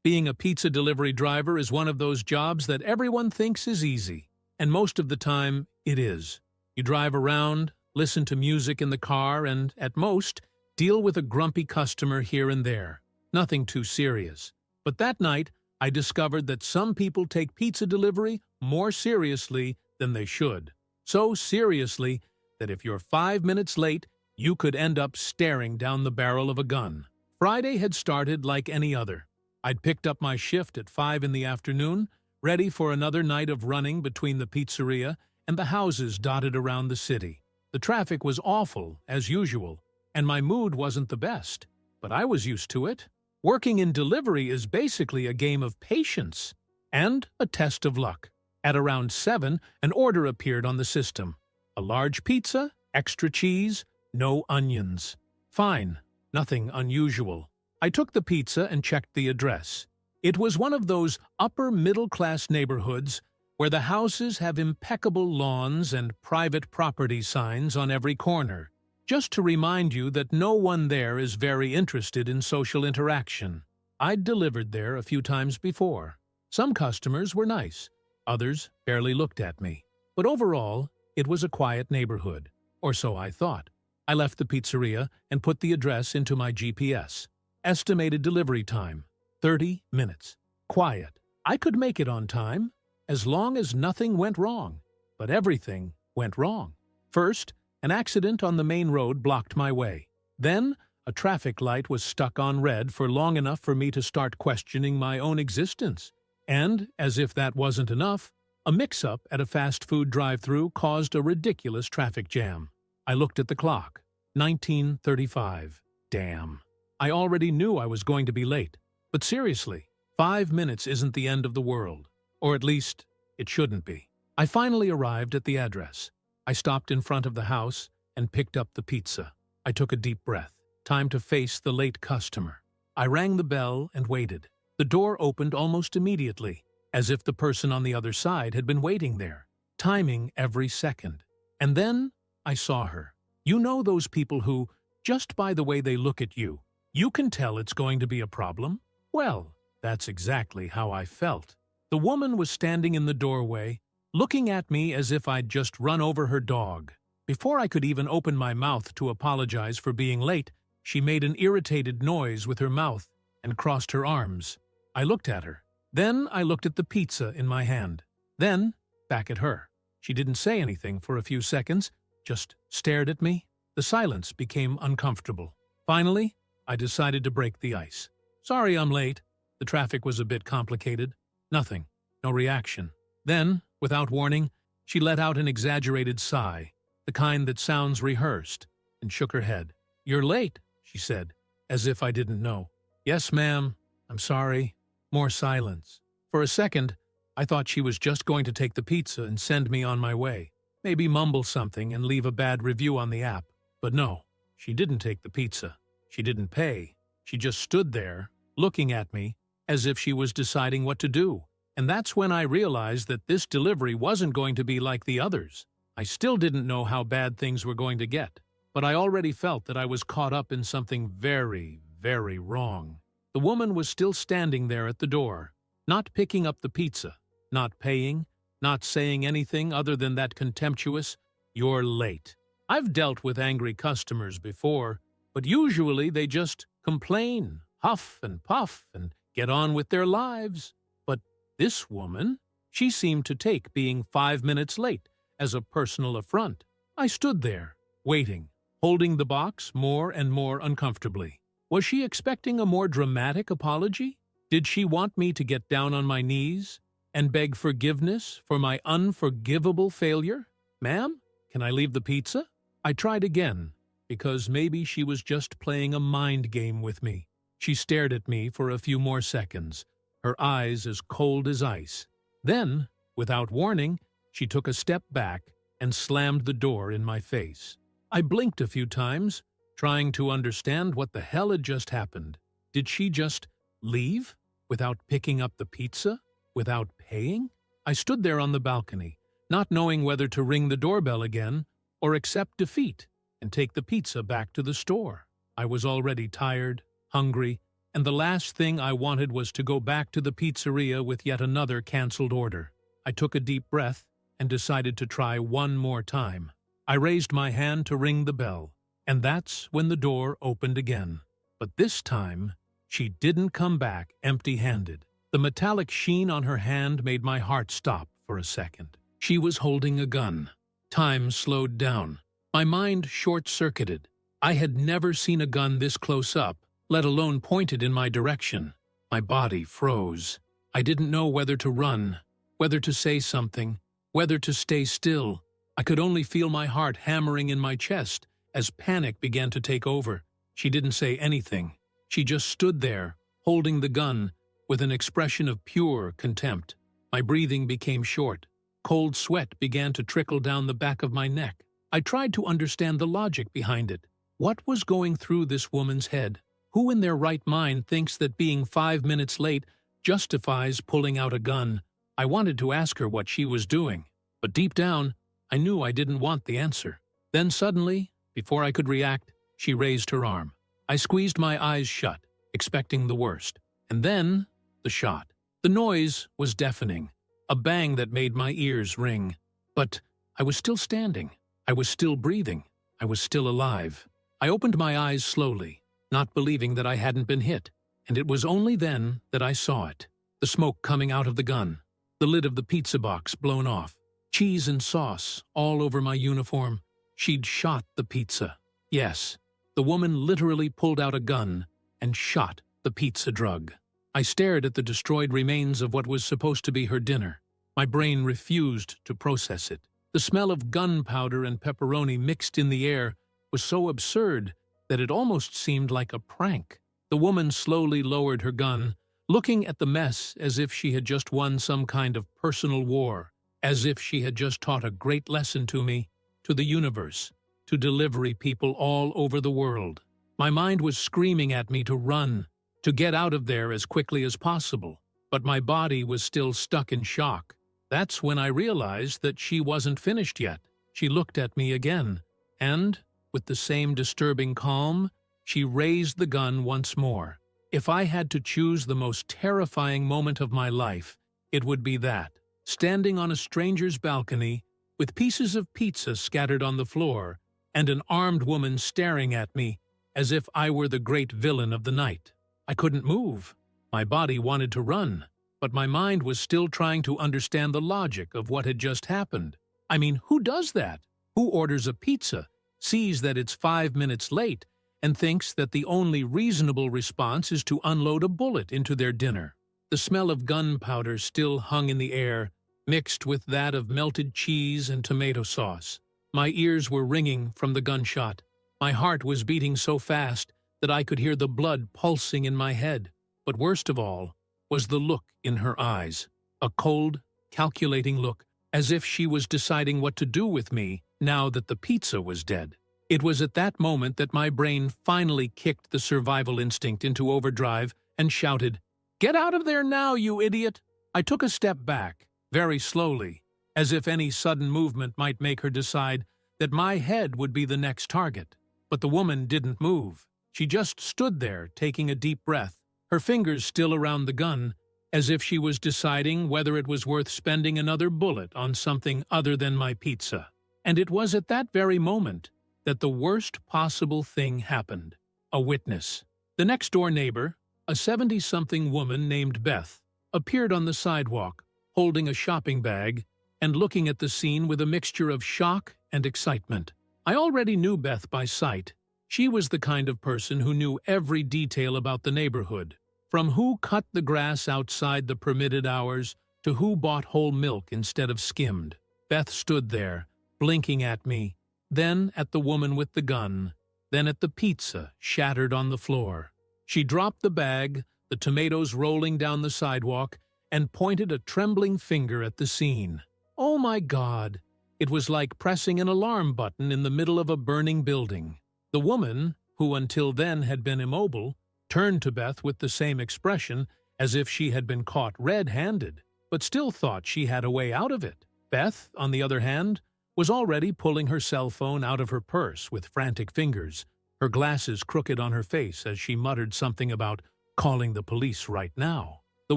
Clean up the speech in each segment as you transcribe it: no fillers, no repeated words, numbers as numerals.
Being a pizza delivery driver is one of those jobs that everyone thinks is easy, and most of the time, it is. You drive around, listen to music in the car, and, at most, deal with a grumpy customer here and there. Nothing too serious. But that night, I discovered that some people take pizza delivery more seriously than they should. So seriously that if you're 5 minutes late, you could end up staring down the barrel of a gun. Friday had started like any other. I'd picked up my shift at 5 in the afternoon, ready for another night of running between the pizzeria and the houses dotted around the city. The traffic was awful, as usual, and my mood wasn't the best. But I was used to it. Working in delivery is basically a game of patience and a test of luck. At around 7, an order appeared on the system. A large pizza, extra cheese, no onions. Fine, nothing unusual. I took the pizza and checked the address. It was one of those upper-middle-class neighborhoods where the houses have impeccable lawns and private property signs on every corner, just to remind you that no one there is very interested in social interaction. I'd delivered there a few times before. Some customers were nice, others barely looked at me. But overall, it was a quiet neighborhood, or so I thought. I left the pizzeria and put the address into my GPS. Estimated delivery time, 30 minutes. Quiet. I could make it on time, as long as nothing went wrong. But everything went wrong. First, an accident on the main road blocked my way. Then, a traffic light was stuck on red for long enough for me to start questioning my own existence. And, as if that wasn't enough, a mix-up at a fast food drive-thru caused a ridiculous traffic jam. I looked at the clock. 19:35. Damn. I already knew I was going to be late. But seriously, 5 minutes isn't the end of the world. Or at least, it shouldn't be. I finally arrived at the address. I stopped in front of the house and picked up the pizza. I took a deep breath. Time to face the late customer. I rang the bell and waited. The door opened almost immediately, as if the person on the other side had been waiting there, timing every second. And then I saw her. You know those people who, just by the way they look at you, you can tell it's going to be a problem? Well, that's exactly how I felt. The woman was standing in the doorway, looking at me as if I'd just run over her dog. Before I could even open my mouth to apologize for being late, she made an irritated noise with her mouth and crossed her arms. I looked at her. Then I looked at the pizza in my hand. Then, back at her. She didn't say anything for a few seconds, just stared at me. The silence became uncomfortable. Finally, I decided to break the ice. Sorry I'm late. The traffic was a bit complicated. Nothing. No reaction. Then, without warning, she let out an exaggerated sigh, the kind that sounds rehearsed, and shook her head. You're late, she said, as if I didn't know. Yes, ma'am. I'm sorry. More silence. For a second, I thought she was just going to take the pizza and send me on my way. Maybe mumble something and leave a bad review on the app. But no, she didn't take the pizza. She didn't pay. She just stood there, looking at me, as if she was deciding what to do. And that's when I realized that this delivery wasn't going to be like the others. I still didn't know how bad things were going to get, but I already felt that I was caught up in something very, very wrong. The woman was still standing there at the door, not picking up the pizza, not paying, not saying anything other than that contemptuous, "You're late." I've dealt with angry customers before, but usually they just complain, huff and puff, and get on with their lives. But this woman, she seemed to take being 5 minutes late as a personal affront. I stood there, waiting, holding the box more and more uncomfortably. Was she expecting a more dramatic apology? Did she want me to get down on my knees and beg forgiveness for my unforgivable failure? Ma'am, can I leave the pizza? I tried again, because maybe she was just playing a mind game with me. She stared at me for a few more seconds, her eyes as cold as ice. Then, without warning, she took a step back and slammed the door in my face. I blinked a few times, trying to understand what the hell had just happened. Did she just leave without picking up the pizza? Without paying? I stood there on the balcony, not knowing whether to ring the doorbell again or accept defeat and take the pizza back to the store. I was already tired, hungry, and the last thing I wanted was to go back to the pizzeria with yet another canceled order. I took a deep breath and decided to try one more time. I raised my hand to ring the bell, and that's when the door opened again. But this time, she didn't come back empty-handed. The metallic sheen on her hand made my heart stop for a second. She was holding a gun. Time slowed down. My mind short-circuited. I had never seen a gun this close up, let alone pointed in my direction. My body froze. I didn't know whether to run, whether to say something, whether to stay still. I could only feel my heart hammering in my chest as panic began to take over. She didn't say anything. She just stood there, holding the gun, with an expression of pure contempt. My breathing became short. Cold sweat began to trickle down the back of my neck. I tried to understand the logic behind it. What was going through this woman's head? Who in their right mind thinks that being 5 minutes late justifies pulling out a gun? I wanted to ask her what she was doing, but deep down, I knew I didn't want the answer. Then suddenly, before I could react, she raised her arm. I squeezed my eyes shut, expecting the worst. And then, the shot. The noise was deafening, a bang that made my ears ring. But I was still standing. I was still breathing. I was still alive. I opened my eyes slowly, not believing that I hadn't been hit, and it was only then that I saw it. The smoke coming out of the gun, the lid of the pizza box blown off, cheese and sauce all over my uniform. She'd shot the pizza. Yes, the woman literally pulled out a gun and shot the pizza drug. I stared at the destroyed remains of what was supposed to be her dinner. My brain refused to process it. The smell of gunpowder and pepperoni mixed in the air was so absurd that it almost seemed like a prank. The woman slowly lowered her gun, looking at the mess as if she had just won some kind of personal war, as if she had just taught a great lesson to me, to the universe, to delivery people all over the world. My mind was screaming at me to run, to get out of there as quickly as possible, but my body was still stuck in shock. That's when I realized that she wasn't finished yet. She looked at me again, and, with the same disturbing calm, she raised the gun once more. If I had to choose the most terrifying moment of my life, it would be that, standing on a stranger's balcony, with pieces of pizza scattered on the floor, and an armed woman staring at me as if I were the great villain of the night. I couldn't move. My body wanted to run, but my mind was still trying to understand the logic of what had just happened. I mean, who does that? Who orders a pizza, sees that it's 5 minutes late, and thinks that the only reasonable response is to unload a bullet into their dinner? The smell of gunpowder still hung in the air, mixed with that of melted cheese and tomato sauce. My ears were ringing from the gunshot. My heart was beating so fast that I could hear the blood pulsing in my head. But worst of all was the look in her eyes, a cold, calculating look, as if she was deciding what to do with me now that the pizza was dead. It was at that moment that my brain finally kicked the survival instinct into overdrive and shouted, "Get out of there now, you idiot!" I took a step back, very slowly, as if any sudden movement might make her decide that my head would be the next target. But the woman didn't move. She just stood there, taking a deep breath, her fingers still around the gun, as if she was deciding whether it was worth spending another bullet on something other than my pizza. And it was at that very moment that the worst possible thing happened. A witness. The next-door neighbor, a 70-something woman named Beth, appeared on the sidewalk, holding a shopping bag and looking at the scene with a mixture of shock and excitement. I already knew Beth by sight. She was the kind of person who knew every detail about the neighborhood, from who cut the grass outside the permitted hours to who bought whole milk instead of skimmed. Beth stood there, blinking at me, then at the woman with the gun, then at the pizza shattered on the floor. She dropped the bag, the tomatoes rolling down the sidewalk, and pointed a trembling finger at the scene. Oh my God! It was like pressing an alarm button in the middle of a burning building. The woman, who until then had been immobile, turned to Beth with the same expression, as if she had been caught red-handed, but still thought she had a way out of it. Beth, on the other hand, was already pulling her cell phone out of her purse with frantic fingers, her glasses crooked on her face as she muttered something about Calling the police right now. The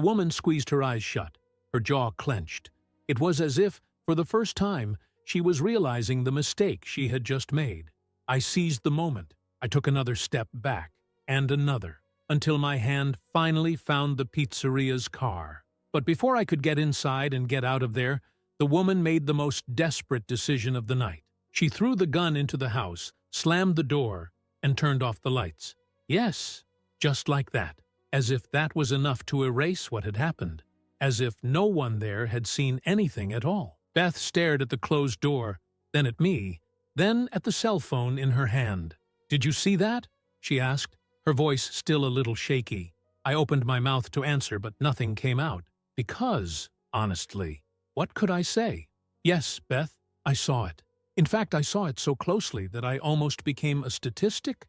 woman squeezed her eyes shut, her jaw clenched. It was as if, for the first time, she was realizing the mistake she had just made. I seized the moment. I took another step back, and another, until my hand finally found the pizzeria's car. But before I could get inside and get out of there, the woman made the most desperate decision of the night. She threw the gun into the house, slammed the door, and turned off the lights. Yes, just like that, as if that was enough to erase what had happened, as if no one there had seen anything at all. Beth stared at the closed door, then at me, then at the cell phone in her hand. "Did you see that?" she asked, her voice still a little shaky. I opened my mouth to answer, but nothing came out. Because, honestly, what could I say? Yes, Beth, I saw it. In fact, I saw it so closely that I almost became a statistic.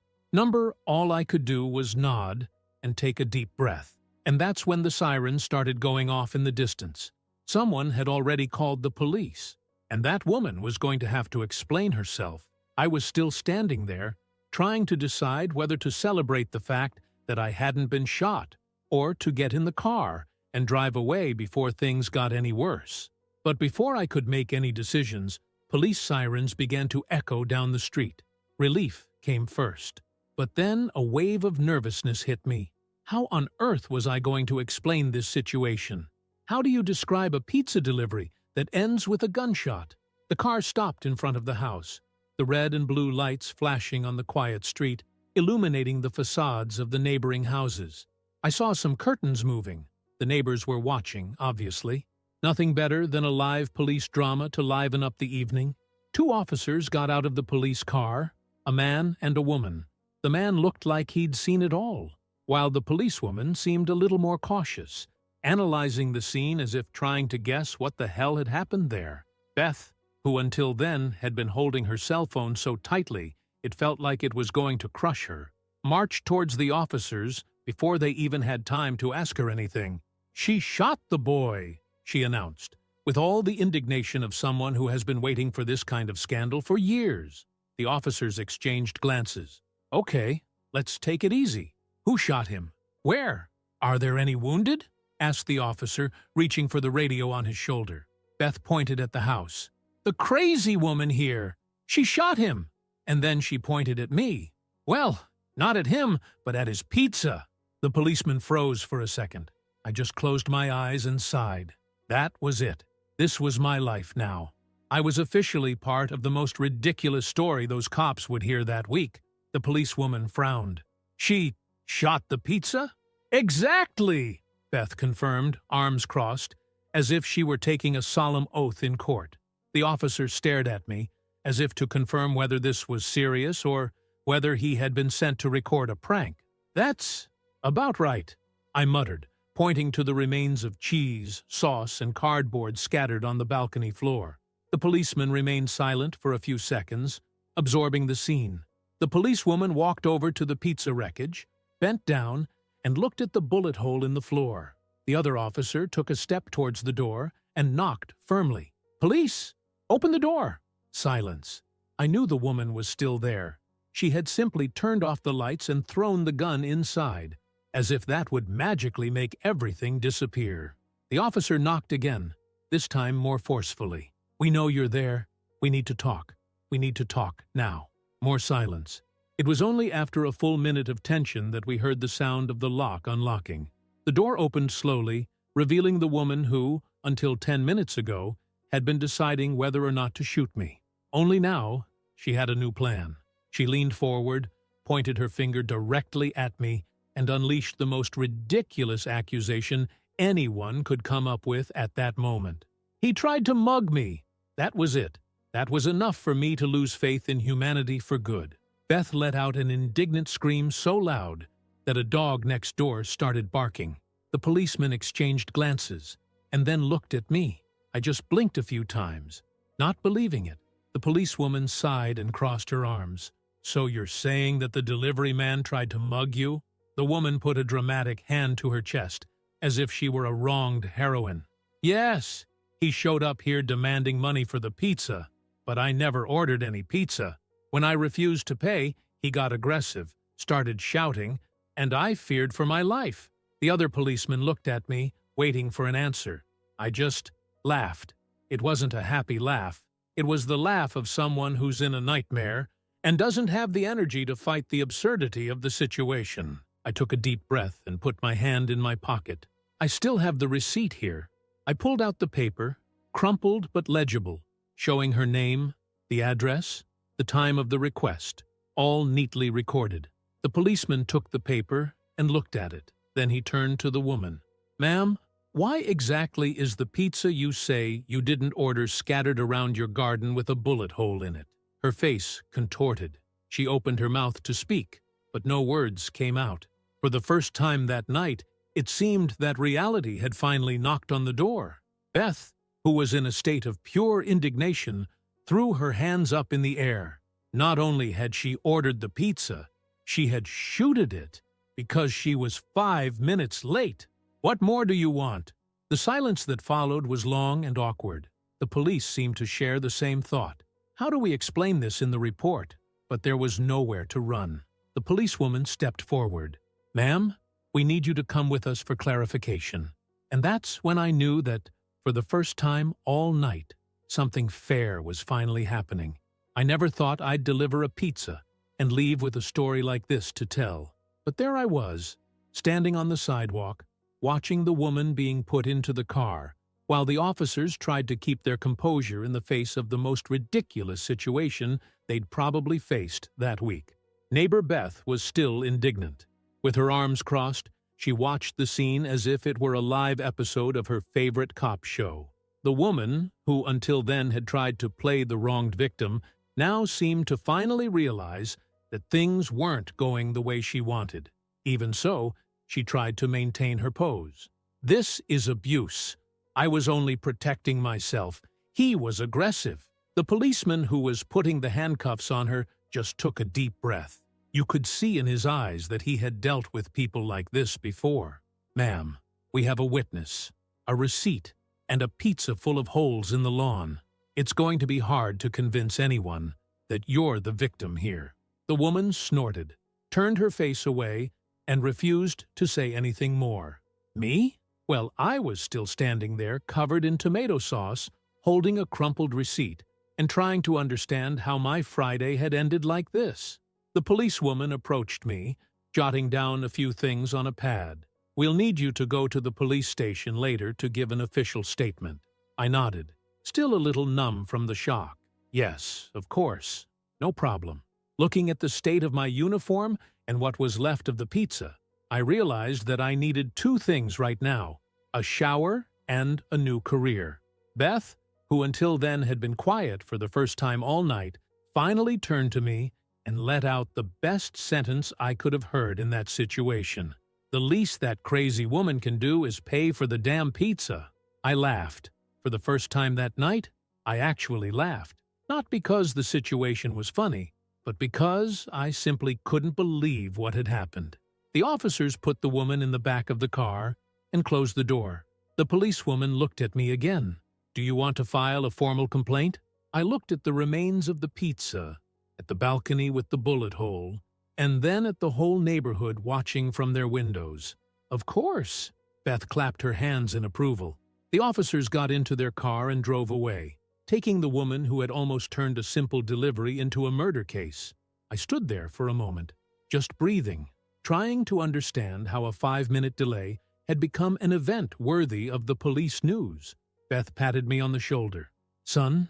All I could do was nod and take a deep breath. And that's when the sirens started going off in the distance. Someone had already called the police, and that woman was going to have to explain herself. I was still standing there, trying to decide whether to celebrate the fact that I hadn't been shot, or to get in the car and drive away before things got any worse. But before I could make any decisions, police sirens began to echo down the street. Relief came first. But then a wave of nervousness hit me. How on earth was I going to explain this situation? How do you describe a pizza delivery that ends with a gunshot? The car stopped in front of the house, the red and blue lights flashing on the quiet street, illuminating the facades of the neighboring houses. I saw some curtains moving. The neighbors were watching, obviously. Nothing better than a live police drama to liven up the evening. 2 officers got out of the police car, a man and a woman. The man looked like he'd seen it all, while the policewoman seemed a little more cautious, analyzing the scene as if trying to guess what the hell had happened there. Beth, who until then had been holding her cell phone so tightly it felt like it was going to crush her, marched towards the officers before they even had time to ask her anything. "She shot the boy," she announced, with all the indignation of someone who has been waiting for this kind of scandal for years. The officers exchanged glances. "Okay, let's take it easy. Who shot him? Where? Are there any wounded?" asked the officer, reaching for the radio on his shoulder. Beth pointed at the house. "The crazy woman here! She shot him!" And then she pointed at me. "Well, not at him, but at his pizza." The policeman froze for a second. I just closed my eyes and sighed. That was it. This was my life now. I was officially part of the most ridiculous story those cops would hear that week. The policewoman frowned. "She shot the pizza?" "Exactly," Beth confirmed, arms crossed, as if she were taking a solemn oath in court. The officer stared at me, as if to confirm whether this was serious or whether he had been sent to record a prank. "That's about right," I muttered, pointing to the remains of cheese, sauce, and cardboard scattered on the balcony floor. The policeman remained silent for a few seconds, absorbing the scene. The policewoman walked over to the pizza wreckage, bent down, and looked at the bullet hole in the floor. The other officer took a step towards the door and knocked firmly. "Police! Open the door!" Silence. I knew the woman was still there. She had simply turned off the lights and thrown the gun inside, as if that would magically make everything disappear. The officer knocked again, this time more forcefully. "We know you're there. We need to talk. We need to talk now." More silence. It was only after a full minute of tension that we heard the sound of the lock unlocking. The door opened slowly, revealing the woman who, until 10 minutes ago, had been deciding whether or not to shoot me. Only now, she had a new plan. She leaned forward, pointed her finger directly at me, and unleashed the most ridiculous accusation anyone could come up with at that moment. "He tried to mug me." That was it. That was enough for me to lose faith in humanity for good. Beth let out an indignant scream so loud that a dog next door started barking. The policeman exchanged glances, and then looked at me. I just blinked a few times, not believing it. The policewoman sighed and crossed her arms. "So you're saying that the delivery man tried to mug you?" The woman put a dramatic hand to her chest, as if she were a wronged heroine. "Yes, he showed up here demanding money for the pizza, but I never ordered any pizza. When I refused to pay, he got aggressive, started shouting, and I feared for my life. The other policeman looked at me, waiting for an answer. I just laughed. It wasn't a happy laugh. It was the laugh of someone who's in a nightmare and doesn't have the energy to fight the absurdity of the situation. I took a deep breath and put my hand in my pocket. I still have the receipt here. I pulled out the paper, crumpled but legible, showing her name, the address, the time of the request, all neatly recorded. The policeman took the paper and looked at it. Then he turned to the woman. "Ma'am, why exactly is the pizza you say you didn't order scattered around your garden with a bullet hole in it?" Her face contorted. She opened her mouth to speak, but no words came out. For the first time that night, it seemed that reality had finally knocked on the door. Beth, who was in a state of pure indignation, threw her hands up in the air. Not only had she ordered the pizza, she had shooted it because she was 5 minutes late. "What more do you want?" The silence that followed was long and awkward. The police seemed to share the same thought. How do we explain this in the report? But there was nowhere to run. The policewoman stepped forward. "Ma'am, we need you to come with us for clarification." And that's when I knew that, for the first time all night, something fair was finally happening. I never thought I'd deliver a pizza and leave with a story like this to tell. But there I was, standing on the sidewalk, watching the woman being put into the car, while the officers tried to keep their composure in the face of the most ridiculous situation they'd probably faced that week. Neighbor Beth was still indignant. With her arms crossed, she watched the scene as if it were a live episode of her favorite cop show. The woman, who until then had tried to play the wronged victim, now seemed to finally realize that things weren't going the way she wanted. Even so, she tried to maintain her pose. "This is abuse. I was only protecting myself. He was aggressive." The policeman who was putting the handcuffs on her just took a deep breath. You could see in his eyes that he had dealt with people like this before. "Ma'am, we have a witness, a receipt, and a pizza full of holes in the lawn. It's going to be hard to convince anyone that you're the victim here." The woman snorted, turned her face away, and refused to say anything more. Me? Well, I was still standing there, covered in tomato sauce, holding a crumpled receipt, and trying to understand how my Friday had ended like this. The policewoman approached me, jotting down a few things on a pad. "We'll need you to go to the police station later to give an official statement." I nodded, still a little numb from the shock. "Yes, of course. No problem." Looking at the state of my uniform and what was left of the pizza, I realized that I needed two things right now: a shower and a new career. Beth, who until then had been quiet for the first time all night, finally turned to me and let out the best sentence I could have heard in that situation. "The least that crazy woman can do is pay for the damn pizza." I laughed. For the first time that night, I actually laughed. Not because the situation was funny, but because I simply couldn't believe what had happened. The officers put the woman in the back of the car and closed the door. The policewoman looked at me again. "Do you want to file a formal complaint?" I looked at the remains of the pizza, at the balcony with the bullet hole, and then at the whole neighborhood watching from their windows. "Of course!" Beth clapped her hands in approval. The officers got into their car and drove away, taking the woman who had almost turned a simple delivery into a murder case. I stood there for a moment, just breathing, trying to understand how a 5-minute delay had become an event worthy of the police news. Beth patted me on the shoulder. "Son,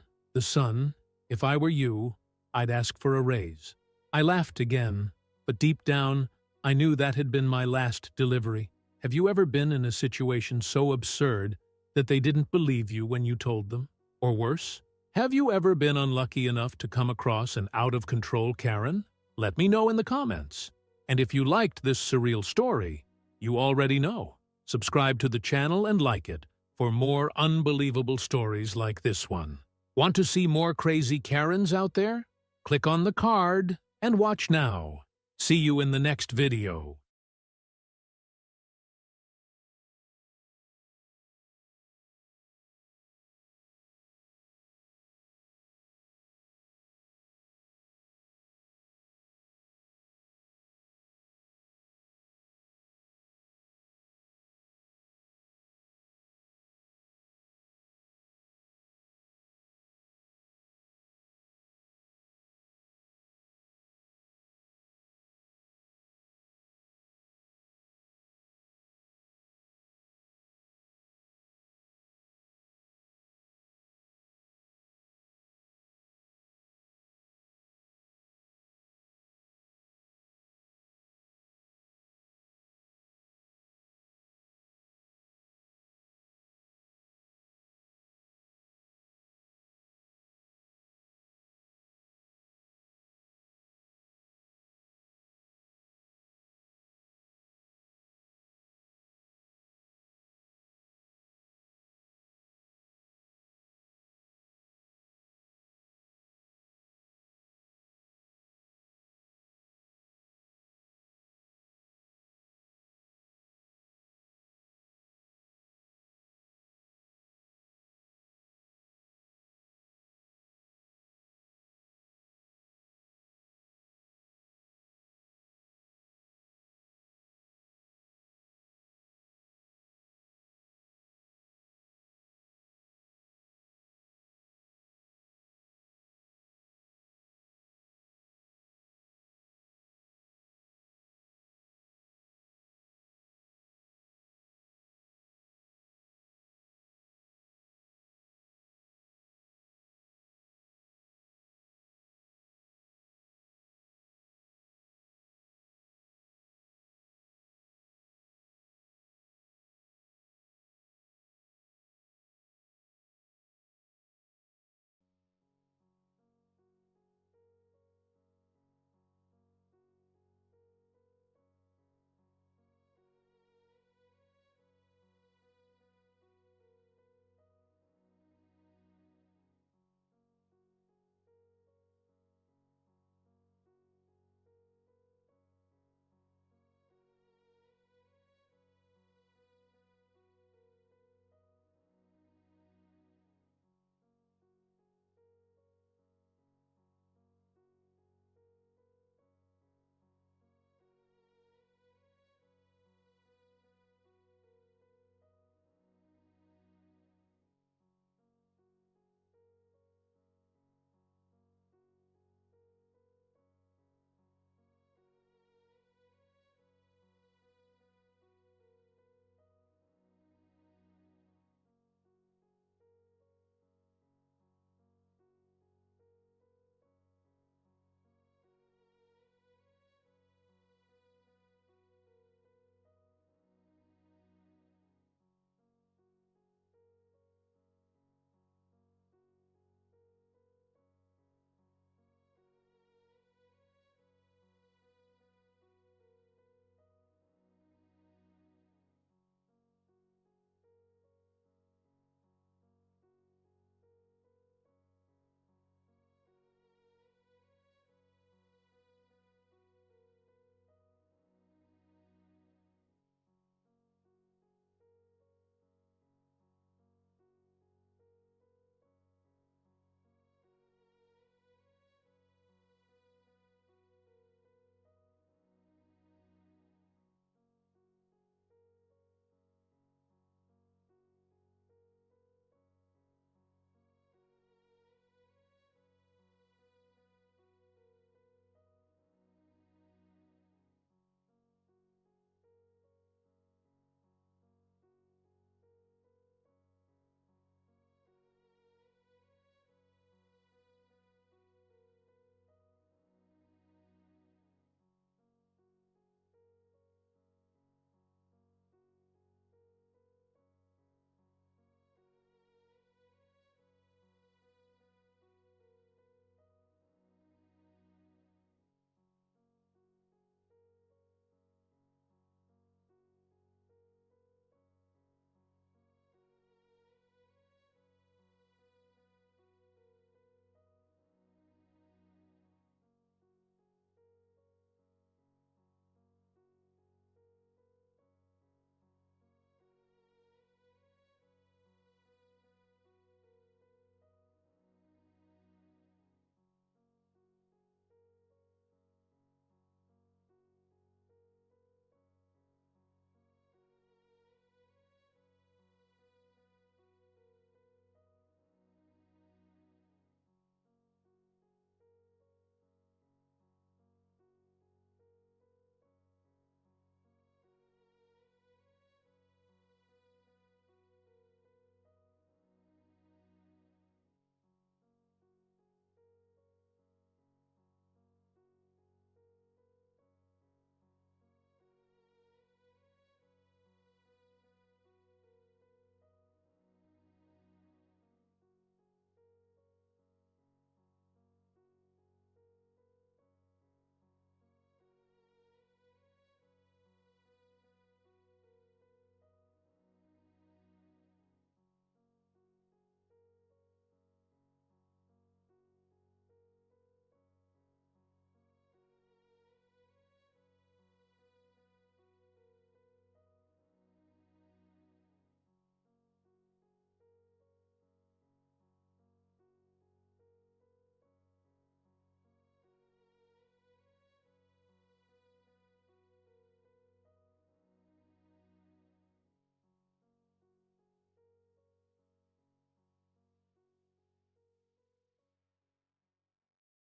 if I were you, I'd ask for a raise." I laughed again, but deep down, I knew that had been my last delivery. Have you ever been in a situation so absurd that they didn't believe you when you told them? Or worse, have you ever been unlucky enough to come across an out-of-control Karen? Let me know in the comments. And if you liked this surreal story, you already know. Subscribe to the channel and like it for more unbelievable stories like this one. Want to see more crazy Karens out there? Click on the card and watch now. See you in the next video.